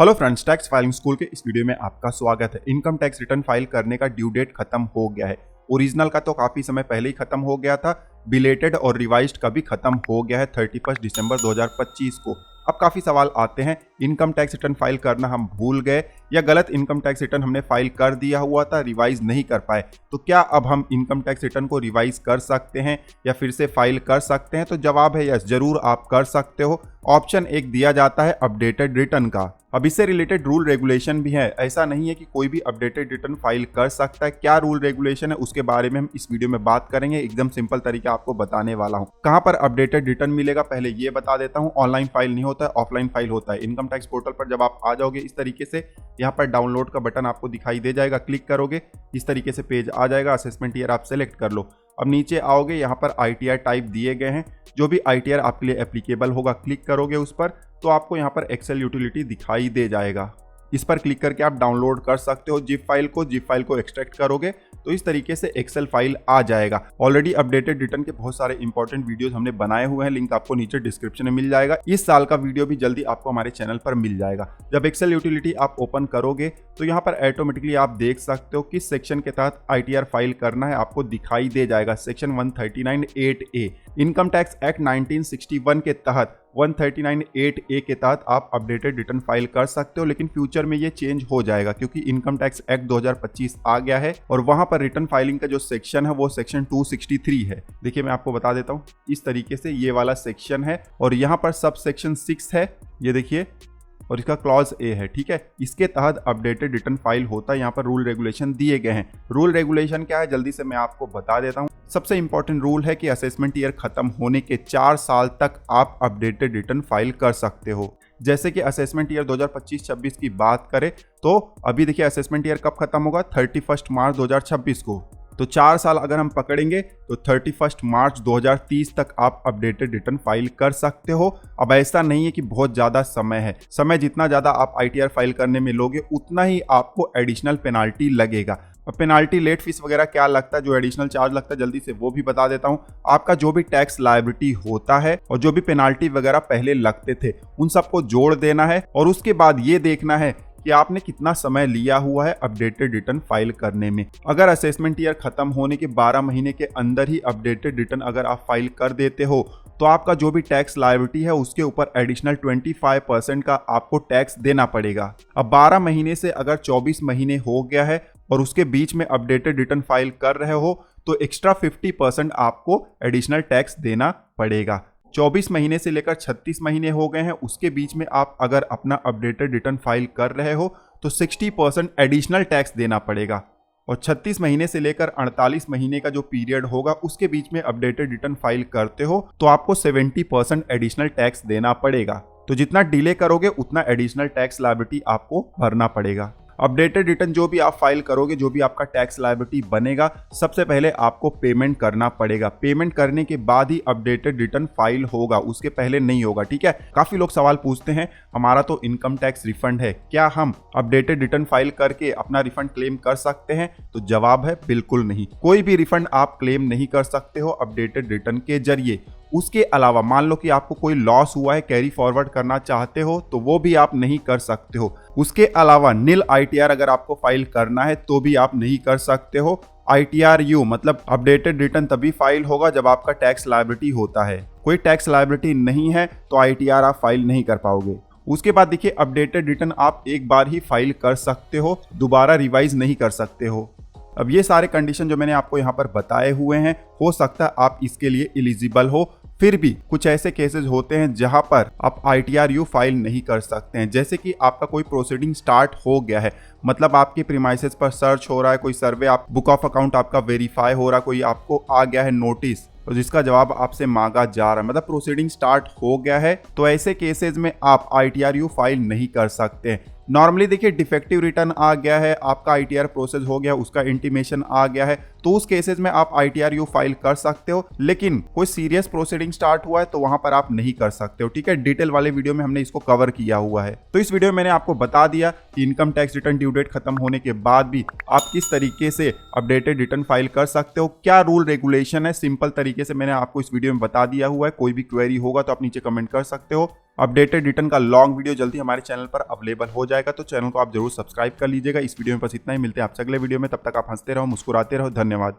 Hello friends, tax filing school के इस video में आपका स्वागत है। इनकम टैक्स रिटर्न फाइल करने का ड्यू डेट खत्म हो गया है। ओरिजिनल का तो काफी समय पहले ही खत्म हो गया था, बिलेटेड और रिवाइज्ड का भी खत्म हो गया है 31 दिसंबर 2025 को। अब काफी सवाल आते हैं, इनकम टैक्स रिटर्न फाइल करना हम भूल गए या गलत इनकम टैक्स रिटर्न हमने फाइल कर दिया हुआ था, रिवाइज नहीं कर पाए, तो क्या अब हम इनकम टैक्स रिटर्न को रिवाइज कर सकते हैं या फिर से फाइल कर सकते हैं? तो जवाब है यस, जरूर आप कर सकते हो। ऑप्शन एक दिया जाता है अपडेटेड रिटर्न का। अब इससे रिलेटेड रूल रेगुलेशन भी है, ऐसा नहीं है कि कोई भी अपडेटेड रिटर्न फाइल कर सकता है। क्या रूल रेगुलेशन है उसके बारे में हम इस वीडियो में बात करेंगे, एकदम सिंपल तरीका आपको बताने वाला हूं। कहां पर अपडेटेड रिटर्न मिलेगा पहले ये बता देता हूं। ऑनलाइन फाइल नहीं होता है, ऑफलाइन फाइल होता है। इनकम टैक्स पोर्टल पर जब आप आ जाओगे इस तरीके से, यहाँ पर डाउनलोड का बटन आपको दिखाई दे जाएगा, क्लिक करोगे इस तरीके से पेज आ जाएगा। असेसमेंट ईयर आप सेलेक्ट कर लो। अब नीचे आओगे, यहाँ पर ITR टाइप दिए गए हैं, जो भी ITR आपके लिए एप्लीकेबल होगा क्लिक करोगे उस पर, तो आपको यहाँ पर एक्सेल यूटिलिटी दिखाई दे जाएगा। इस पर क्लिक करके आप डाउनलोड कर सकते हो जिप फाइल को एक्सट्रैक्ट करोगे तो इस तरीके से एक्सेल फाइल आ जाएगा। ऑलरेडी अपडेटेड रिटर्न के बहुत सारे इंपॉर्टेंट वीडियोस हमने बनाए हुए हैं, लिंक आपको नीचे डिस्क्रिप्शन में मिल जाएगा। इस साल का वीडियो भी जल्दी आपको हमारे चैनल पर मिल जाएगा। जब एक्सेल यूटिलिटी आप ओपन करोगे तो यहाँ पर ऑटोमेटिकली आप देख सकते हो किस सेक्शन के तहत ITR फाइल करना है, आपको दिखाई दे जाएगा। Section 139(8)A income tax act 1961 के तहत 139(8)A के तहत आप अपडेटेड रिटर्न फाइल कर सकते हो, लेकिन फ्यूचर में ये चेंज हो जाएगा क्योंकि इनकम टैक्स एक्ट 2025 आ गया है और वहां पर रिटर्न फाइलिंग का जो सेक्शन है वो सेक्शन 263 है। देखिए मैं आपको बता देता हूं, इस तरीके से ये वाला सेक्शन है और यहाँ पर सब सेक्शन 6 है, ये देखिए, और इसका क्लॉज ए है, ठीक है। इसके तहत अपडेटेड रिटर्न फाइल होता है। यहाँ पर रूल रेगुलेशन दिए गए हैं। रूल रेगुलेशन क्या है जल्दी से मैं आपको बता देता हूँ। सबसे इंपॉर्टेंट रूल है कि असेसमेंट ईयर खत्म होने के 4 साल तक आप अपडेटेड रिटर्न फाइल कर सकते हो। जैसे कि असेसमेंट ईयर 2025-26 की बात करें तो अभी देखिए असेसमेंट ईयर कब खत्म होगा, 31 मार्च 2026 को। तो 4 साल अगर हम पकड़ेंगे तो 31 मार्च 2030 तक आप अपडेटेड रिटर्न फाइल कर सकते हो। अब ऐसा नहीं है कि बहुत ज़्यादा समय है, समय जितना ज़्यादा आप ITR फाइल करने में लोगे उतना ही आपको एडिशनल पेनाल्टी लगेगा। अब पेनाल्टी, लेट फीस वगैरह क्या लगता है, जो एडिशनल चार्ज लगता है, जल्दी से वो भी बता देता हूँ। आपका जो भी टैक्स लायबिलिटी होता है और जो भी पेनाल्टी वगैरह पहले लगते थे उन सबको जोड़ देना है और उसके बाद ये देखना है कि आपने कितना समय लिया हुआ है अपडेटेड रिटर्न फाइल करने में। अगर असेसमेंट ईयर खत्म होने के 12 महीने के अंदर ही अपडेटेड रिटर्न अगर आप फाइल कर देते हो तो आपका जो भी टैक्स लायबिलिटी है उसके ऊपर एडिशनल 25% का आपको टैक्स देना पड़ेगा। अब 12 महीने से अगर 24 महीने हो गया है और उसके बीच में अपडेटेड रिटर्न फाइल कर रहे हो तो एक्स्ट्रा 50% आपको एडिशनल टैक्स देना पड़ेगा। 24 महीने से लेकर 36 महीने हो गए हैं, उसके बीच में आप अगर अपना अपडेटेड रिटर्न फाइल कर रहे हो तो 60% एडिशनल टैक्स देना पड़ेगा। और 36 महीने से लेकर 48 महीने का जो पीरियड होगा उसके बीच में अपडेटेड रिटर्न फाइल करते हो तो आपको 70% एडिशनल टैक्स देना पड़ेगा। तो जितना डिले करोगे उतना एडिशनल टैक्स लायबिलिटी आपको भरना पड़ेगा। अपडेटेड रिटर्न जो भी आप फाइल करोगे, जो भी आपका टैक्स लायबिलिटी बनेगा, सबसे पहले आपको पेमेंट करना पड़ेगा। पेमेंट करने के बाद ही अपडेटेड रिटर्न फाइल होगा, उसके पहले नहीं होगा, ठीक है। काफी लोग सवाल पूछते हैं, हमारा तो इनकम टैक्स रिफंड है, क्या हम अपडेटेड रिटर्न फाइल करके अपना रिफंड क्लेम कर सकते हैं? तो जवाब है बिल्कुल नहीं। कोई भी रिफंड आप क्लेम नहीं कर सकते हो अपडेटेड रिटर्न के जरिए। उसके अलावा मान लो कि आपको कोई लॉस हुआ है, कैरी फॉरवर्ड करना चाहते हो तो वो भी आप नहीं कर सकते हो। उसके अलावा नील ITR अगर आपको फाइल करना है तो भी आप नहीं कर सकते हो। ITRU मतलब अपडेटेड रिटर्न तभी फाइल होगा जब आपका टैक्स लायबिलिटी होता है। कोई टैक्स लायबिलिटी नहीं है तो ITR आप फाइल नहीं कर पाओगे। उसके बाद देखिए अपडेटेड रिटर्न आप एक बार ही फाइल कर सकते हो, दोबारा रिवाइज नहीं कर सकते हो। अब ये सारे कंडीशन जो मैंने आपको यहाँ पर बताए हुए हैं, हो सकता है आप इसके लिए एलिजिबल हो, फिर भी कुछ ऐसे केसेस होते हैं जहां पर आप ITRU फाइल नहीं कर सकते हैं। जैसे कि आपका कोई प्रोसीडिंग स्टार्ट हो गया है, मतलब आपके प्रीमाइसेस पर सर्च हो रहा है, कोई सर्वे, आप बुक ऑफ अकाउंट आपका वेरीफाई हो रहा है, कोई आपको आ गया है नोटिस और जिसका जवाब आपसे मांगा जा रहा है, मतलब प्रोसीडिंग स्टार्ट हो गया है, तो ऐसे केसेस में आप ITRU फाइल नहीं कर सकते हैं। नॉर्मली देखिए डिफेक्टिव रिटर्न आ गया है, आपका ITR प्रोसेस हो गया, उसका इंटीमेशन आ गया है, तो उस केसेस में आप ITRU फाइल कर सकते हो। लेकिन कोई सीरियस प्रोसीडिंग स्टार्ट हुआ है तो वहां पर आप नहीं कर सकते हो, ठीक है। डिटेल वाले वीडियो में हमने इसको कवर किया हुआ है। तो इस वीडियो में मैंने आपको बता दिया कि income tax return due date खत्म होने के बाद भी आप किस तरीके से अपडेटेड रिटर्न फाइल कर सकते हो, क्या रूल रेगुलेशन है, सिंपल तरीके से मैंने आपको इस वीडियो में बता दिया हुआ है। कोई भी क्वेरी होगा तो आप नीचे कमेंट कर सकते हो। अपडेटेड रिटर्न का लॉन्ग वीडियो जल्दी हमारे चैनल पर अवेलेबल हो जाएगा, तो चैनल को आप जरूर सब्सक्राइब कर लीजिएगा। इस वीडियो में बस इतना ही, मिलते हैं आपसे अगले वीडियो में। तब तक आप हंसते रहो, मुस्कुराते रहो। धन्यवाद।